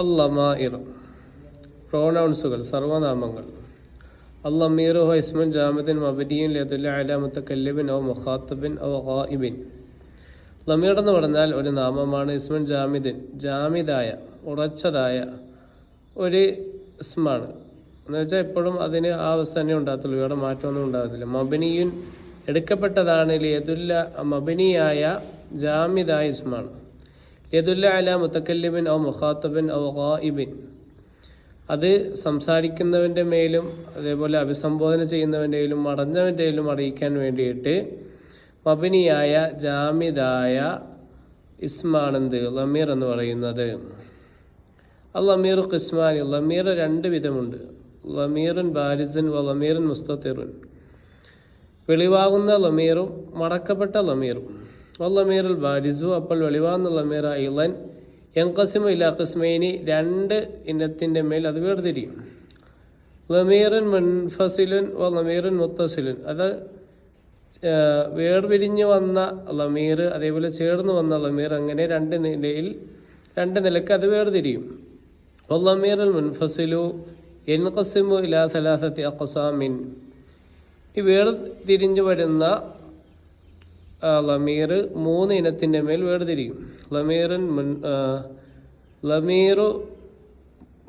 അല്ലമാഇർ പ്രോനൗൺസുകൾ സർവനാമങ്ങൾ. അല്ലമീറു ഹുവ ഇസ്മുൻ ജാമിദുൻ മബ്നിയുൻ ലിയദുല്ല അലാ മുതകല്ലിമിൻ ഔ മുഖാത്തബിൻ ഔ ഗായിബിൻ. ലമീർ എന്ന് പറഞ്ഞാൽ ഒരു നാമമാണ്. ഇസ്മുൻ ജാമിദുൻ ജാമിദായ ഉറച്ചതായ ഒരു ഇസ്മാണ് എന്ന് വെച്ചാൽ എപ്പോഴും അതിന് ആ അവസ്ഥ തന്നെ ഉണ്ടാകത്തുള്ളൂ, ഇവിടെ മാറ്റമൊന്നും ഉണ്ടാകത്തില്ല. മബ്നിയുൻ എടുക്കപ്പെട്ടതാണ്. ലിയദുല്ല മബ്നിയായ ജാമിദായ ഇസ്മാണ്. ലിയദുല്ല അലാ മുതകല്ലിമിൻ ഔ മുഖാത്തബിൻ ഔ ഗായിബിൻ, അത് സംസാരിക്കുന്നവൻ്റെ മേലും അതേപോലെ അഭിസംബോധന ചെയ്യുന്നവൻ്റെ മേലും മടഞ്ഞവൻ്റെ മേലും അറിയിക്കാൻ വേണ്ടിയിട്ട് മബ്നിയായ ജാമിദായ ഇസ്മാണെന്ത് ലമീർ എന്ന് പറയുന്നത്. ലമീർ ഖിസ്മാനി, ലമീർ രണ്ട് വിധമുണ്ട്. ലമീറുൻ ബാരിസുൻ വ ലമീറുൻ മുസ്തതിറുൻ, വെളിവാകുന്ന ലമീറും മടക്കപ്പെട്ട ലമീറും. ലമീറുൽ ബാരിസു, അപ്പോൾ വെളിവാകുന്ന ലമീർ ഐളൻ യൻഖസിമു ഇലാ ഖിസ്മൈനി, രണ്ട് ഇനത്തിൻ്റെ മേൽ അത് വേർതിരിയും. ലമീറുൻ മുൻഫസിലുൻ വ ലമീറുൻ മുത്തസിലുൻ, അത് വേർപിരിഞ്ഞ് വന്ന ലമീർ അതേപോലെ ചേർന്ന് വന്ന ലമീർ, അങ്ങനെ രണ്ട് നിലക്ക് അത് വേർതിരിയും. വല്ലമീറുൽ മുൻഫസിലു യൻഖസിമു ഇലാ സലാസത്തി അഖ്സാമിൻ, ഈ വേർതിരിഞ്ഞു വരുന്ന ലമീർ മൂന്ന് ഇനത്തിൻ്റെ മേൽ വേർതിരിയും. ലമീറു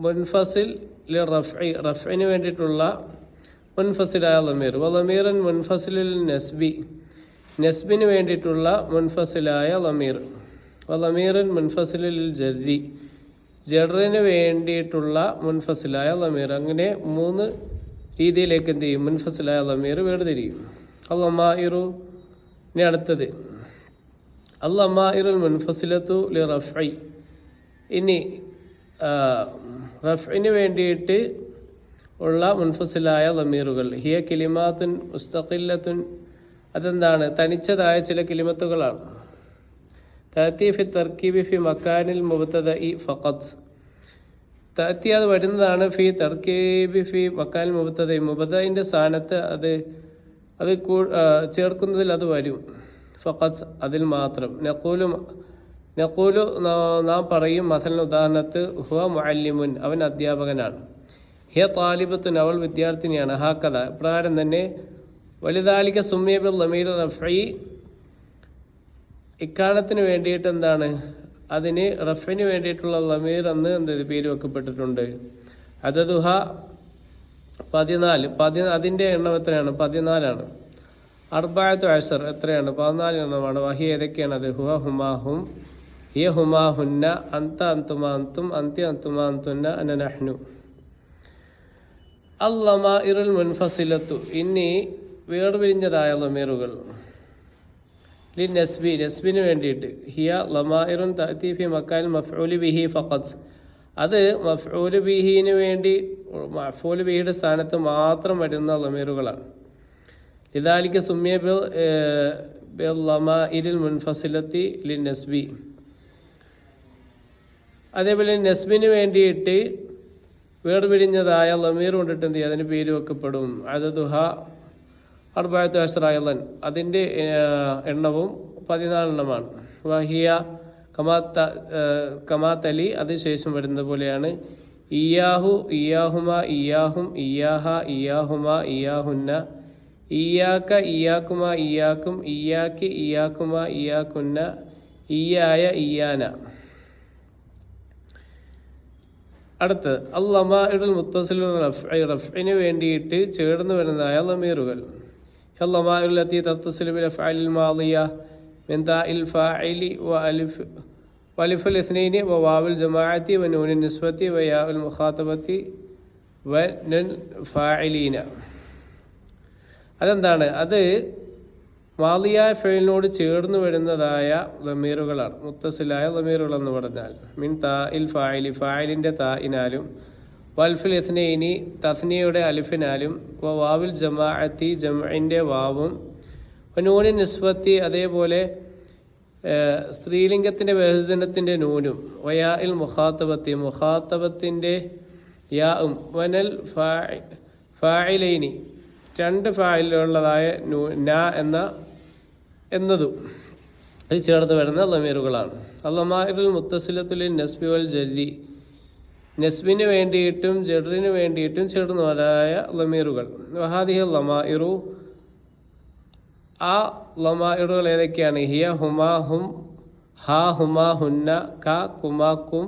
മുൻഫസിൽ റഫ്ഇ, റഫ്ഇന് വേണ്ടിയിട്ടുള്ള മുൻഫസിലായ ലമീർ. ലമീറുൻ മുൻഫസിലുൽ നസ്ബി, നസ്ബിന് വേണ്ടിയിട്ടുള്ള മുൻഫസിലായ ലമീർ. ലമീറുൻ മുൻഫസിലുൽ ജർരി, ജറിന് വേണ്ടിയിട്ടുള്ള മുൻഫസിലായ ലമീർ. അങ്ങനെ മൂന്ന് രീതിയിലേക്ക് എന്ത് ചെയ്യും, മുൻഫസിലായ ലമീർ വേർതിരിയും. അല്ലമാഇറു, ഇനി അടുത്തത് അല്ലമാഇറുൽ മുൻഫസിലത്തു ലി റഫ്ഇ. ഇനി റഫ്ഇന് വേണ്ടിയിട്ട് ഉള്ള മുൻഫസിലായ ലമീറുകൾ. ഹിയ കിലിമാത്തുൻ മുസ്തഖില്ലത്തുൻ, അതെന്താണ്, തനിച്ചതായ ചില കിലിമത്തുകളാണ്. തഅതി ഫി തർക്കീബി ഫി മക്കാനിൽ മുബ്തദഇ ഫഖത്ത്, തഅതി അത് വരുന്നതാണ്. ഫി തർക്കീബി ഫി മക്കാനിൽ മുബ്തദഇ, മുബ്തദഇന്റെ സ്ഥാനത്ത് അത് ചേർക്കുന്നതിൽ അത് വരും. ഫഖത്ത്, അതിൽ മാത്രം. നഖൂലു നാം പറയും. മസലൻ, ഉദാഹരണത്ത്, ഹുവ മുഅല്ലിമുൻ, അവൻ അധ്യാപകനാണ്. ഹിയ താലിബത്തുൻ, അവൾ വിദ്യാർത്ഥിനിയാണ്. ഹാക്കഥ, ഇപ്രകാരം തന്നെ. വലിദാലിക സുമ്മിയ ബിൽ ലമീർ റഫ്ഇ, ഇക്കാരണത്തിന് വേണ്ടിയിട്ട് എന്താണ്, അതിന് റഫിന് വേണ്ടിയിട്ടുള്ള ലമീർ എന്ന് പേര് വെക്കപ്പെട്ടിട്ടുണ്ട്. അദദുഹ 14, അതിൻ്റെ എണ്ണം എത്രയാണ്, 14ആണ്. അർബഅത്തു അശർ എത്രയാണ്, 14 എണ്ണമാണ്. വഹി ഏതൊക്കെയാണ് അത്, ഹുവ ഹുമാ ഹും, ഹിയ ഹുമാ ഹുന്ന, അന്ത അന്തുമാ അന്തും, അന്തി അന്തുമാ അന്തുന്ന, അന നഹ്നു. അല്ലമാഇറുൽ മുൻഫസിലത്തു, ഇനി വേർപിരിഞ്ഞതായ ലമീറുകൾ. ലി നസ്ബി, നസ്ബിന് വേണ്ടിയിട്ട്. ഹിയ ലമാഇറുൻ തഅതി ഫി മക്കാനിൽ മഫ്ഊലി ബിഹി ഫഖത്ത്, അത് മഫ്ഊലു ബിഹിന് വേണ്ടി മഫ്ഊലു ബിഹിയുടെ സ്ഥാനത്ത് മാത്രം വരുന്ന ലമീറുകളാണ്. ലിദാലിക സുമ്മിയ ബിൽ ലമാഇരിൽ മുൻഫസിലത്തി ലി നസ്ബി. അതേപോലെ നസ്ബിന് വേണ്ടിയിട്ട് വേർപിരിഞ്ഞതായ ലമീർ കൊണ്ടിട്ട് എന്ത് ചെയ്യും, അതിന് പേര് വെക്കപ്പെടും. അദദുഹ 14 അശ്റഅൻ, അതിൻ്റെ എണ്ണവും 14 എണ്ണമാണ്. വഹിയ കമാത്തലി, അതിനുശേഷം വരുന്നത് പോലെയാണ്. ഇയാഹു, ഇയാഹുമ, ഇയാഹും, ഇയാഹ, ഇയാഹുമ, ഇയാഹുന്ന, ഇയാക്ക, ഇയാക്കുമ, ഇയാക്കും, ഇയാക്കി, ഇയാക്കുമ, ഇയാക്കുന്ന, ഇയായ, ഇയാന. അടുത്തത് അല്ലമാഇറുൽ മുത്തസിലുൽ റഫ്ഇ, റഫ്ഇന് വേണ്ടിയിട്ട് ചേർന്ന് വരുന്നതായ ലമീറുകൾ. اللمائر التي تتصل بالأفعال الماضية من تاء الفاعل وألف الاثنين وواو الجماعة ونون النسبة وياء المخاطبة ونون فاعلين. അതെന്താണ്, അത് മാളിയായ ഫെയിലിനോട് ചേർന്ന് വരുന്നതായ ലമീറുകളാണ്. മുത്തസിലായ ലമീറുകൾ എന്ന് പറഞ്ഞാൽ മിൻ താ ഇൽ ഫായിലി, ഫായിലിൻ്റെ തായിനാലും, വൽഫിൽ ഇസ്നൈനി, തസ്നിയുടെ അലിഫിനാലും, വാവിൽ ജമാഅത്തി, ജംഇൻ്റെ വാവും, നൂനിൻ നിസ്ബത്തി, അതേപോലെ സ്ത്രീലിംഗത്തിൻ്റെ ബഹുജനത്തിൻ്റെ നൂനും, വയാ ഇൽ മുഖാത്തബത്തി, മുഖാത്തബത്തിൻ്റെ യാവും, വനൽ ഫായിലൈനി, രണ്ട് ഫായിലുള്ളതായ എന്നതും ഇത് ചേർന്ന് വരുന്ന ലമീറുകളാണ്. അല്ലമാഇറുൽ മുത്തസിലത്തുൽ നസ്ബി വൽ ജർരി, നസ്ബിന് വേണ്ടിയിട്ടും ജറിന് വേണ്ടിയിട്ടും ചേർന്നവരായ ലമീറുകൾ. വഹാദിഹി ലമാഇറു, ആ ലമാഇറുകൾ ഏതൊക്കെയാണ്? ഹിയ ഹുമാ ഹും, ഹാ ഹുമാ ഹുന്ന, ക കുമാ കും,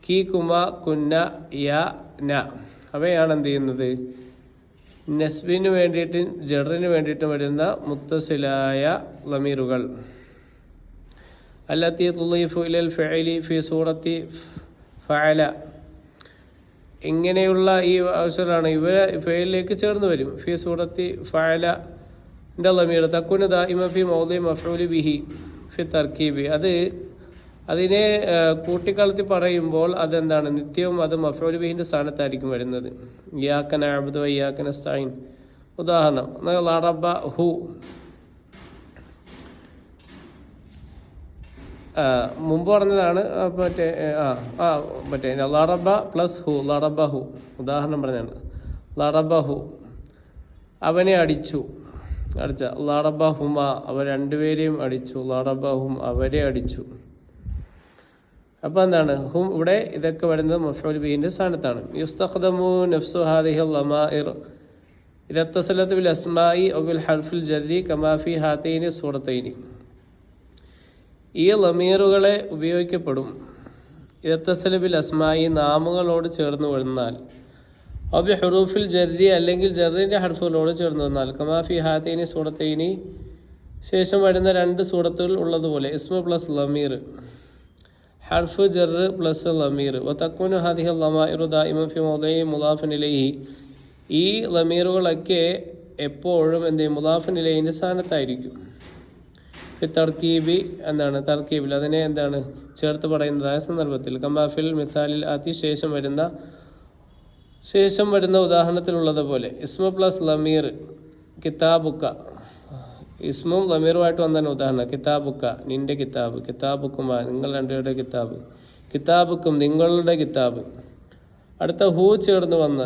കി കുമാ കുന്ന, യ ന. അവയാണ് എന്ത് ചെയ്യുന്നത്? നസ്ബിന് വേണ്ടിയിട്ടും ജറിന് വേണ്ടിയിട്ടും വരുന്ന മുത്തസിലായ ലമീറുകൾ. അല്ലത്തി തുളീഫു ഇലൽ ഫഇലി ഫി സൂറത്തി ഫഅല, ഇങ്ങനെയുള്ള ഈ അവസരമാണ് ഇവരെ ഫഇലിലേക്ക് ചേർന്ന് വരും. ഫി സൂറത്തി ഫഅലന്റെ ലമീർ തക്കുന ദായിമ ഫി മൗദി മഫ്ഊലി ബിഹി ഫി തർക്കീബി, അതിനെ കൂട്ടിക്കളത്തി പറയുമ്പോൾ അതെന്താണ്? നിത്യവും അത് മഫ്ഊലി ബിഹിന്റെ സ്ഥാനത്തായിരിക്കും വരുന്നത്. ഇയ്യാക നഅബ്ദു വ ഇയ്യാക നസ്തഈൻ. ഉദാഹരണം ലറബ ഹു, മുമ്പ് പറഞ്ഞതാണ് മറ്റേ ലറബ പ്ലസ് ഹു, ലറബഹു. ഉദാഹരണം പറഞ്ഞാണ് ലറബഹു, അവനെ അടിച്ചു, ലറബഹുമ, അവർ രണ്ടുപേരെയും അടിച്ചു, ലറബഹും, അവരെ അടിച്ചു. അപ്പോൾ എന്താണ്? ഹും ഇവിടെ ഇതൊക്കെ വരുന്നത് മഫ്ഊൽ ബിഹിന്റെ സ്ഥാനത്താണ്. യുസ്തഖ്ദമു നഫ്സു ഹാദിഹി ലമാഇർ ഇദാ ഇത്തസലത് ബിൽ അസ്മാഇ ഔ ബിൽ ഹർഫിൽ ജർരി കമാ ഫി ഹാതൈനി സൂറത്തൈനി. ഈ ലമീറുകളെ ഉപയോഗിക്കപ്പെടും ഇത്തസല ബിൽ അസ്മായി, നാമങ്ങളോട് ചേർന്ന് വന്നാൽ, അബി ഹുറൂഫിൽ ജർരി, അല്ലെങ്കിൽ ജറിൻ്റെ ഹർഫുകളോട് ചേർന്ന് വന്നാൽ, കമാഫി ഹാത്തൈനി സൂറത്തൈനി, ശേഷം വരുന്ന രണ്ട് സൂറത്തുകൾ ഉള്ളതുപോലെ. ഇസ്മ പ്ലസ് ലമീർ, ഹർഫ് ജർ പ്ലസ് ലമീർ. വതക്കുനു ഹാദിഹി ലമാഇറു ദായിമ ഫി മൗദിഇ മുളാഫിൻ ഇലൈഹി, ഈ ലമീറുകളൊക്കെ എപ്പോഴും മുളാഫിൻ ഇലൈഹിന്റെ സ്ഥാനത്തായിരിക്കും. തർക്കീബി എന്താണ്? തർക്കീബിൽ അതിനെ എന്താണ് ചേർത്ത് പറയുന്നതായ സന്ദർഭത്തിൽ. കമാഫിൽ മിസാലിൽ ആത്തി, ശേഷം വരുന്ന ഉദാഹരണത്തിലുള്ളത് പോലെ. ഇസ്മ പ്ലസ് ലമീർ കിതാബുക്ക, ഇസ്മും ലമീറുമായിട്ട് വന്ന ഉദാഹരണം. കിതാബുക്ക, നിന്റെ കിതാബ്, കിതാബുക്കുമ, നിങ്ങൾ രണ്ടുപേരുടെ കിതാബ്, കിതാബുക്കും, നിങ്ങളുടെ കിതാബ്. അടുത്ത ഹു ചേർന്ന് വന്ന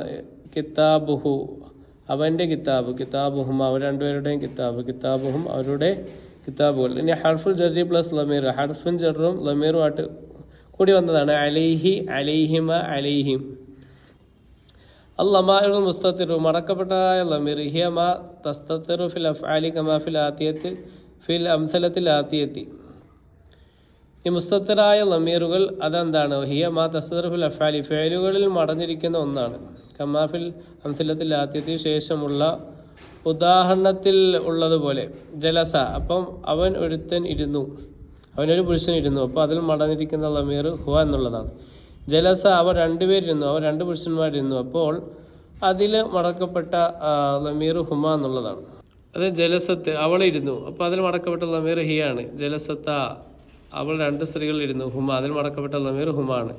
കിതാബുഹു, അവൻ്റെ കിതാബ്, കിതാബുഹും, അവർ രണ്ടുപേരുടെയും കിതാബ്, കിതാബുഹും, അവരുടെ കിതാബുകൾ. ഇനി ഹർഫുൽ ജർരി പ്ലസ് ലമീർ, ഹർഫും ജറും ലമീറുമായിട്ട് കൂടി വന്നതാണ്. അലൈഹി, അലൈഹിമ, അലൈഹിം. അല്ലമാഇറുൽ മുസ്തത്തിറു, മടക്കപ്പെട്ടതായ ലമീർ. ഹിയ മാ തസ്തത്തിറു ഫിൽ അഫ്ആലി കമാ ഫിൽ ആതിയത്തി ഫിൽ അംസലത്തിൽ ആതിയത്തി. ഈ മുസ്തത്തിറായ ലമീറുകൾ അതെന്താണ്? ഹിയ മാ തസ്തത്തിറു ഫിൽ അഫ്ആലി, ഫേലുകളിൽ മടഞ്ഞിരിക്കുന്ന ഒന്നാണ്. കമാ ഫിൽ അംസലത്തിൽ ആതിയത്തി, ശേഷമുള്ള ഉദാഹരണത്തിൽ ഉള്ളതുപോലെ. ജലസ, അപ്പം അവൻ ഒരുത്തൻ ഇരുന്നു, അവനൊരു പുരുഷൻ ഇരുന്നു, അപ്പോൾ അതിൽ മടഞ്ഞിരിക്കുന്ന ലമീർ ഹുവ എന്നുള്ളതാണ്. ജലസ, അവർ രണ്ടുപേരിരുന്നു, അവർ രണ്ട് പുരുഷന്മാരിരുന്നു, അപ്പോൾ അതിൽ മടക്കപ്പെട്ട ലമീർ ഹുമ എന്നുള്ളതാണ്. അത് ജലസത്ത്, അവളിരുന്നു, അപ്പോൾ അതിൽ മടക്കപ്പെട്ട ലമീർ ഹിയാണ്. ജലസത്ത, അവൾ രണ്ട് സ്ത്രീകളിരുന്നു, ഹുമ, അതിൽ മടക്കപ്പെട്ട ലമീർ ഹുമാണ്.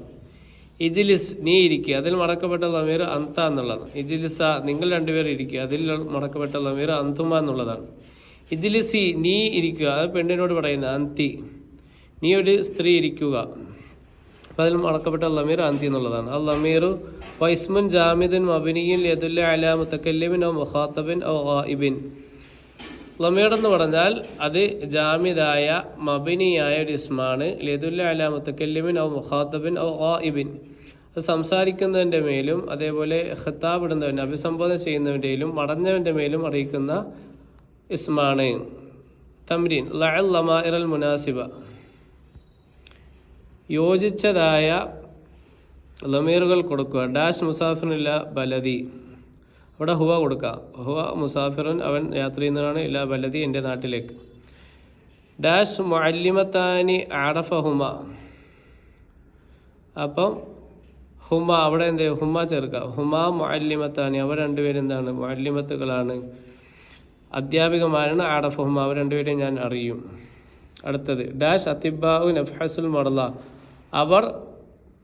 ഇജിലിസ്, നീ ഇരിക്കുക, അതിൽ മടക്കപ്പെട്ട ലമീർ അന്ത എന്നുള്ളതാണ്. ഇജിലിസ, നിങ്ങൾ രണ്ടുപേർ ഇരിക്കുക, അതിൽ മടക്കപ്പെട്ട ലമീർ അന്തുമ എന്നുള്ളതാണ്. ഇജിലിസി, നീ ഇരിക്കുക, അത് പെണ്ണിനോട് പറയുന്ന. അന്തി, നീ ഒരു സ്ത്രീ ഇരിക്കുക, അപ്പോൾ അതിൽ മടക്കപ്പെട്ട ലമീർ അന്തി എന്നുള്ളതാണ്. അൽ ലമീറു വൈസ്മുൻ ജാമിദുൻ മബനിയിൻ യദുല്ല അലാ മുതകല്ലിമിൻ ഔ മുഖാത്തബിൻ ഔ ഗായിബിൻ. ലമീർ എന്ന് പറഞ്ഞാൽ അത് ജാമിദായ മബനിയായ ഒരു ഇസ്മാണ്. യദുല്ല അലാ മുതകല്ലിമിൻ ഔ മുഖാത്തബിൻ ഔ ഗായിബിൻ, അത് സംസാരിക്കുന്നതിൻ്റെ മേലും അതേപോലെ ഖിതാബ് ഇടുന്നവൻ്റെ, അഭിസംബോധന ചെയ്യുന്നവൻ്റെയിലും മടഞ്ഞവൻ്റെ മേലും അറിയിക്കുന്ന ഇസ്മാണ്. തംരീൻ ലഅൽ ലമാഇറൽ മുനാസിബ, യോജിച്ചതായ ലമീറുകൾ കൊടുക്കുക. ഡാഷ് മുസാഫിറില്ല ബലദി, അവിടെ ഹുവ കൊടുക്കുക. ഹുവ മുസാഫിറുൻ, അവൻ യാത്ര ചെയ്യുന്നതാണ്. ഇല്ല ബലദി, എൻ്റെ നാട്ടിലേക്ക്. ഡാഷ് മുഅല്ലിമത്താനി അറഫഹുമ, അപ്പം ഹുമ, അവിടെ ഹുമ ചേർക്കുക. ഹുമ മുഅല്ലിമത്താനി, അവർ രണ്ടുപേരും എന്താണ്? മുഅല്ലിമത്തുകളാണ്, അധ്യാപികമാരാണ്. അറഫഹുമ, അവർ രണ്ടുപേരെയും ഞാൻ അറിയും. അടുത്തത് ഡാഷ് അതിബാഉ നഫ്ഹസുൽ മർള, അവർ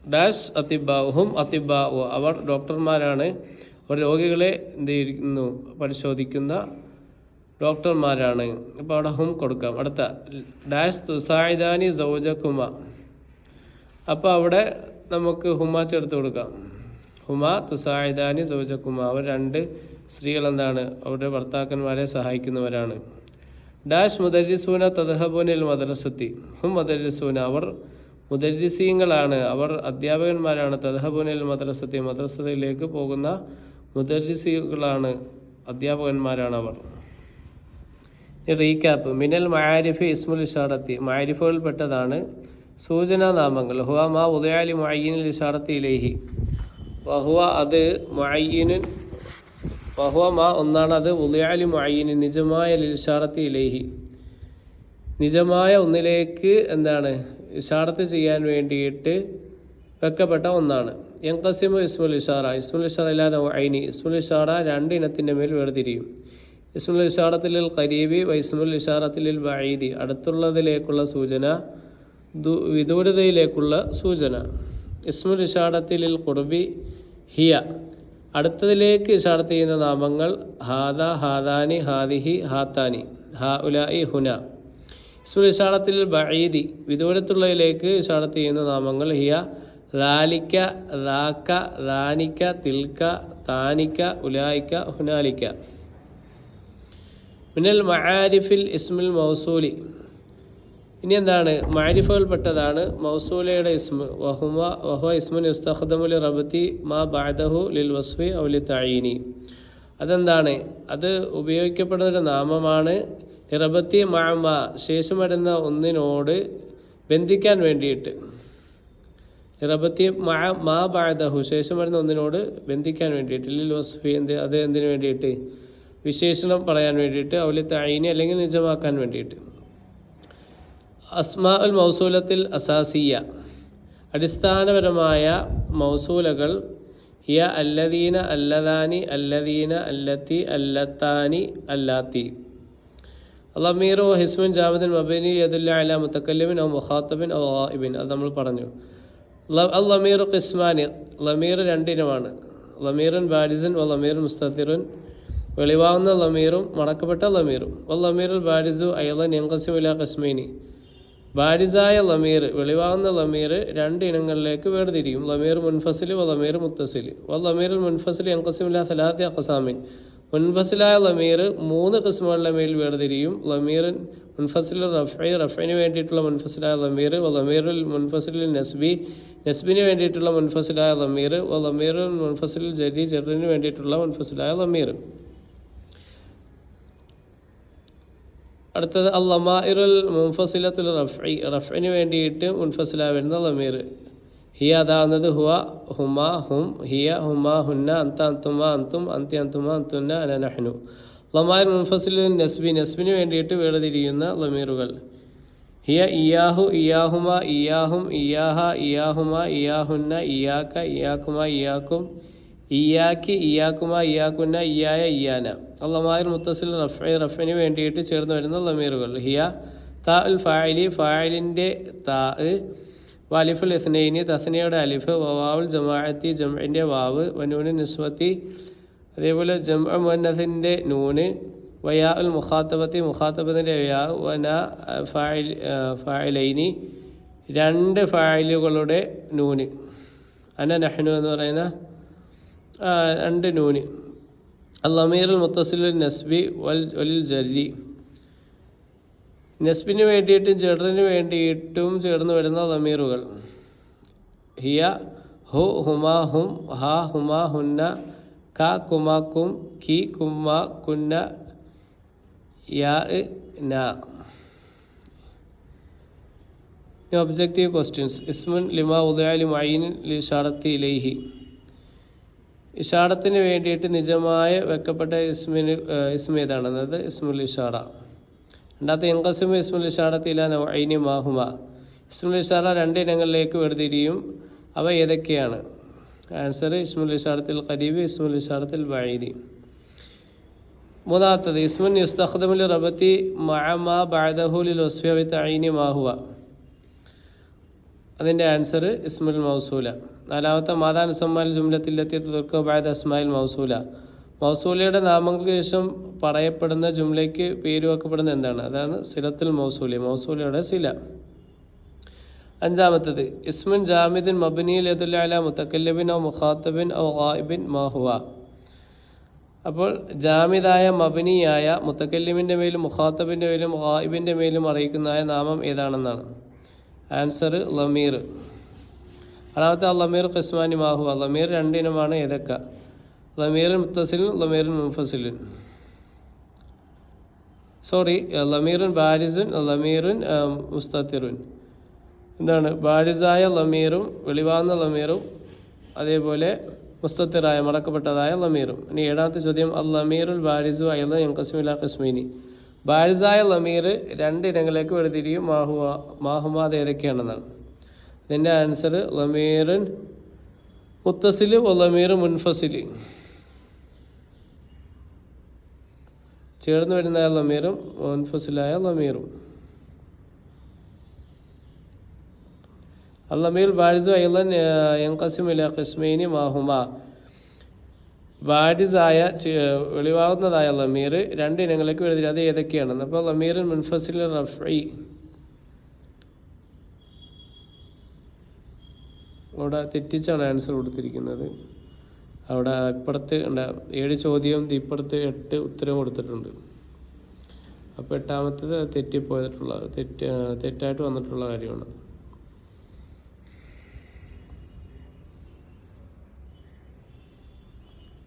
ഡാഷ് അതിബാഉഹും അതിബാഉ, അവർ ഡോക്ടർമാരാണ്, അവർ രോഗികളെ പരിശോധിക്കുന്ന ഡോക്ടർമാരാണ്. അപ്പോൾ അവിടെ ഹും കൊടുക്കാം. അടുത്ത ഡാഷ് തുസായിദാനി സൗജക്കുമ, അപ്പോൾ അവിടെ നമുക്ക് ഹുമ ചേർത്ത് കൊടുക്കാം. ഹുമ തുസായിദാനി സൗജക്കുമ, അവർ രണ്ട് സ്ത്രീകൾ എന്താണ്? അവരുടെ ഭർത്താക്കന്മാരെ സഹായിക്കുന്നവരാണ്. ഡാഷ് മുദരിസൂന തദ്ഹബൂനിൽ മദ്രസത്തി, ഹും മുദരിസൂന, അവർ മുദരിസീങ്ങളാണ്, അവർ അധ്യാപകന്മാരാണ്. തദ്ഹബുനൽ മദ്രസത്തി, മദ്രസയിലേക്ക് പോകുന്ന മുദരിസീകളാണ്, അധ്യാപകന്മാരാണ് അവർ. റീക്യാപ്പ്. മിനൽ മആരിഫ് ഇസ്മുൽ ഇഷാറത്തി, മആരിഫുകൾ പെട്ടതാണ് സൂചനാ നാമങ്ങൾ. ഹുവ മാ ഉദയാലി മുഅയ്യിനിൽ ഇഷാറത്തി ഇലൈഹി, വഹുവ അത് മുഅയ്യിനുൻ, വഹുവ മാ ഒന്നാണ് അത്, ഉദയാലി മുഅയ്യിനിൻ നിജമായ ഇഷാറത്തി ഇലൈഹി നിജമായ ഒന്നിലേക്ക് എന്താണ് ഇഷാറത്ത് ചെയ്യാൻ വേണ്ടിയിട്ട് വെക്കപ്പെട്ട ഒന്നാണ്. യൻഖസിമു ഇസ്മുൽ ഇഷാറ, ഇസ്മുൽ ഇഷാറ ഇലാ നൗഐനി, ഇസ്മുൽ ഇഷാറ രണ്ട് ഇനത്തിൻ്റെ മേൽ വേർതിരിയും. ഇസ്മുൽ ഇഷാറത്തിൽ ഖരീബി വ ഇസ്മുൽ ഇഷാറത്തിൽ ബഈദി, അടുത്തുള്ളതിലേക്കുള്ള സൂചന, വിദൂരതയിലേക്കുള്ള സൂചന. ഇസ്മുൽ ഇഷാറത്തിൽ ഖുർബി ഹിയ, അടുത്തതിലേക്ക് ഇഷാറത്ത് ചെയ്യുന്ന നാമങ്ങൾ ഹാദ, ഹാദാനി, ഹാദിഹി, ഹാത്താനി, ഹാ ഉലായി, ഹുന. ഇസ്മുൽ ഇഷാറത്തിൽ ബഈദി, വിദൂരത്തുള്ളതിലേക്ക് ഇഷാറത്ത് ചെയ്യുന്ന നാമങ്ങൾ ഹിയ, ദാലിക, ദാക, ദാനിക, തിൽക, താനിക, ഉലായിക, ഹുനാലിക. മിനൽ മആരിഫിൽ ഇസ്മുൽ മൗസൂലി, ഇനി എന്താണ് മഅരിഫുകൾ പെട്ടതാണ് മൗസൂലയുടെ ഇസ്മ. വഹുവ ഇസ്മുൻ യുസ്തഖ്ദമു ലിറബതി മാ ബഅദഹു ലിൽ വസ്ഫി ഔ ലിതഈനി, അതെന്താണ്, അത് ഉപയോഗിക്കപ്പെടുന്ന ഒരു നാമമാണ് ഇറബത്തി മഅമ, ശേഷം വരുന്ന ഒന്നിനോട് ബന്ധിക്കാൻ വേണ്ടിയിട്ട്. ഇറബത്തി മാ ബഅദഹു, ശേഷം വരുന്ന ഒന്നിനോട് ബന്ധിക്കാൻ വേണ്ടിയിട്ട്. ലിൽ വസ്ഫി, അത് എന്തിനു വേണ്ടിയിട്ട്, വിശേഷണം പറയാൻ വേണ്ടിയിട്ട്. ഔ ലിതഈനി, അല്ലെങ്കിൽ നിജമാക്കാൻ വേണ്ടിയിട്ട്. അസ്മാ ഉൽ മൗസൂലത്തിൽ അസാസിയ, അടിസ്ഥാനപരമായ മൗസൂലകൾ ഹിയ അല്ലദീന, അല്ലദാനി, അല്ലദീന, അല്ലത്തി, അല്ലത്താനി, അല്ലാത്തി. ലമീറു ഹിസ്മുൻ ജാമിദുൻ മബനി യദുല്ല അലാ മുതക്കല്ലിമിൻ ഔ മുഖാത്തബിൻ ഔ ഗായിബിൻ, അത് നമ്മൾ പറഞ്ഞു. ലമീറു ഖിസ്മാനി, ലമീർ രണ്ടിനമാണ്. ലമീറുൻ ബാരിസുൻ വ ലമീറുൻ മുസ്തതിറുൻ, വെളിവാകുന്ന ലമീറും മടക്കപ്പെട്ട ലമീറും. വ ലമീറുൽ ബാരിസു അയ്ളൻ യൻഖസിമു ഇലാ ഖിസ്മൈനി, ബാരിസായ ലമീർ, വെളിവാകുന്ന ലമീർ രണ്ട് ഇനങ്ങളിലേക്ക് വേർതിരിയും. ലമീർ മുൻഫസിൽ വ ലമീർ മുത്തസിൽ. വ ലമീറുൽ മുൻഫസിൽ യൻഖസിമു ഇലാ സലാത്തി അഖ്സാമിൻ, മുൻഫസിലായ ലമീർ മൂന്ന് ഖിസ്മുകളുടെ മേൽ വേർതിരിയും. ലമീർ മുൻഫസിൽ റഫ്ഇ, റഫ്ഇന് വേണ്ടിയിട്ടുള്ള മുൻഫസിലായ ലമീർ. വ ലമീറുൽ മുൻഫസിൽ നസ്ബി, നസ്ബിന് വേണ്ടിയിട്ടുള്ള മുൻഫസിലായ ലമീർ. വ ലമീറുൽ മുൻഫസിൽ ജരി, ജറിന് വേണ്ടിയിട്ടുള്ള മുൻഫസിലായ ലമീർ. അടുത്തത് അല്ലമാഇറുൽ മുൻഫസിലത്തുൽ റഫ്ഇ, റഫ്ഇന് വേണ്ടിയിട്ട് മുൻഫസിലായി വരുന്ന ലമീർ. ഹിയ, അതാവുന്നത് ഹുവ, ഹുമ, ഹും, ഹിയ, ഹുമ, ഹുന്ന, അന്ത, അന്തുമ, അന്തും, അന്തി, അന്തുമ, അന്തുന്ന, അന, നഹ്നു. ലമാഇർ മുൻഫസിൽ നസ്ബി, നസ്ബിന് വേണ്ടിയിട്ട് വേർതിരിയുന്ന ലമീറുകൾ. ഹിയ, ഇയാഹു, ഇയാഹുമ, ഇയാഹും, ഇയാഹ, ഇയാഹുമ, ഇയാഹുന്ന, ഇയാക്ക, ഇയാക്കുമ, ഇയാക്കും, ഇയാക്കി, ഇയാക്കുമ, ഇയാക്കുന്ന, ഇയായ, ഇയാന. ലമാഇർ മുത്തസിൽ റഫ്ഇ, റഫ്ഇന് വേണ്ടിയിട്ട് ചേർന്ന് വരുന്ന ലമീറുകൾ. ഹിയ താ ഉൽ ഫാഇലി, ഫാഇലിൻ്റെ താ. വാലിഫുൽ ഇസ്നൈനി, തസ്നിയയുടെ അലിഫ്. വവാവുൽ ജമാഅത്തി, ജംഇൻ്റെ വാവ്. വനൂന് നിസ്വത്തി, അതേപോലെ ജംഅ മുഅന്നസിൻ്റെ നൂന്. വയാ ഉൽ മുഖാത്തബത്തി, മുഖാത്തബത്തിൻ്റെ യാ. വന ഫാഇലൈനി, രണ്ട് ഫാഇലുകളുടെ നൂന്. അന, നഹ്നു എന്ന് പറയുന്ന രണ്ട് നൂന്. അല്ലമീറുൽ മുത്തസിലുൽ നസ്ബി വൽ ജരി, നസ്ബിന് വേണ്ടിയിട്ടും ജറിന് വേണ്ടിയിട്ടും ചേർന്ന് വരുന്ന ലമീറുകൾ. ഹിയ, ഹു, ഹുമ, ഹും, ഹ, ഹുമ, ഹുന്ന, ക, കുമ, കും, കി, കുമ്മ, കുന്ന, യാ, ന. Objective questions. ഇസ്മുൻ ലിമാ ഉദയ ലി മുഅയ്യിനിൻ ലിഇഷാറത്തി ഇലൈഹി, ഇഷാറത്തിന് വേണ്ടിയിട്ട് നിജമായ വെക്കപ്പെട്ട ഇസ്മ ഏതാണെന്നത് ഇസ്മുൽ ഇഷാറ. രണ്ടാമത്തെ യൻഖസിമു ഇസ്മുൽ ഇഷാറത്തി ഇലാ നൗഐനി മാഹുമ, ഇസ്മുൽ ഇഷാറ രണ്ട് ഇനങ്ങളിലേക്ക് വേർതിരിയും. അവ ഏതൊക്കെയാണ്? ആൻസർ ഇസ്മുൽ ഇഷാറത്തിൽ ഖരീബി, ഇസ്മുൽ ഇഷാറത്തിൽ ബഈദി. മൂന്നാമത്തത് ഇസ്മുൻ യുസ്തഖ്ദമു ലിറബതി മഅ മാ ബഅദഹു ലിൽ വസ്ഫി വ തഈനി മാഹുവ, അതിൻ്റെ ആൻസർ ഇസ്മുൽ മൗസൂല. നാലാമത്തെ മാതാൻ സമ്മാൽ ജുംലത്തിലെത്തിയ തുർക്ക ബഅദ അസ്മായിൽ മൗസൂല, മൗസൂലയുടെ നാമങ്ങൾക്ക് ശേഷം പറയപ്പെടുന്ന ജുംലയ്ക്ക് പേര് വെക്കപ്പെടുന്ന എന്താണ്? അതാണ് സിലത്തുൽ മൗസൂലി, മൗസൂലയുടെ സില. അഞ്ചാമത്തത് ഇസ്മുൻ ജാമിദിൻ മബ്നിയിൽ യദുല്ലു അലാ മുതക്കല്ലിമിൻ ഔ മുഖാത്തബിൻ ഔ ഗായിബിൻ മാഹുവ. അപ്പോൾ ജാമിദായ മബ്നിയായ മുതക്കല്ലിമിൻ്റെ മേലും മുഖാത്തബിൻ്റെ മേലും ഗായിബിൻ്റെ മേലും അറിയിക്കുന്നതായ നാമം ഏതാണെന്നാണ്. ആൻസർ ലമീർ. രണ്ടാമത്തെ ലമീർ ഖിസ്മാനി മാഹുവ. ലമീർ രണ്ടിനമാണ്. ഏതൊക്കെ? ലമീറുൻ മുത്തസിലുൻ, ലമീറുൻ മുൻഫസിലുൻ. ലമീറുൻ ബാരിസുൻ, ലമീറുൻ മുസ്തത്തിറുൻ. എന്താണ്? ബാരിസായ ലമീറും വെളിവാകുന്ന ലമീറും അതേപോലെ മുസ്തത്തിറായ മടക്കപ്പെട്ടതായ ലമീറും. ഇനി ഏഴാമത്തെ ചോദ്യം, അൽ ലമീറുൽ ബാരിസു അയ്ളൻ യൻഖസിമു ഇലാ ഖിസ്മൈനി. ബാരിസായ ലമീർ രണ്ട് ഇനങ്ങളിലേക്ക് വേർതിരിയും. മാഹുമ അത് ഏതൊക്കെയാണെന്നാണ്. ഇതിൻ്റെ ആൻസർ ലമീറുൻ മുത്തസില്, ലമീർ മുൻഫസില്. ചേർന്ന് വരുന്ന ലമീറും മുൻഫസിലായ ലമീറും. അൽ-ലമീർ ബാരിസു അയ്ളൻ യൻഖസിമു ഇലാ ഖിസ്മൈനി മാഹുമ. ബാരിസായ വെളിവാകുന്നതായ ലമീർ രണ്ട് ഇനങ്ങളിലേക്ക് വേർതിരിയും. അത് ഏതൊക്കെയാണെന്ന്. അപ്പോൾ ലമീറുൻ മുൻഫസിൽ റഫ്ഇ. അവിടെ തെറ്റിച്ചാണ് ആൻസർ കൊടുത്തിരിക്കുന്നത്. അവിടെ ഇപ്പുറത്ത് 7 ചോദ്യവും ഇപ്പുറത്ത് 8 ഉത്തരവും കൊടുത്തിട്ടുണ്ട്. അപ്പോൾ 8ാമത്തേത് തെറ്റായിട്ട് വന്നിട്ടുള്ള കാര്യമാണ്.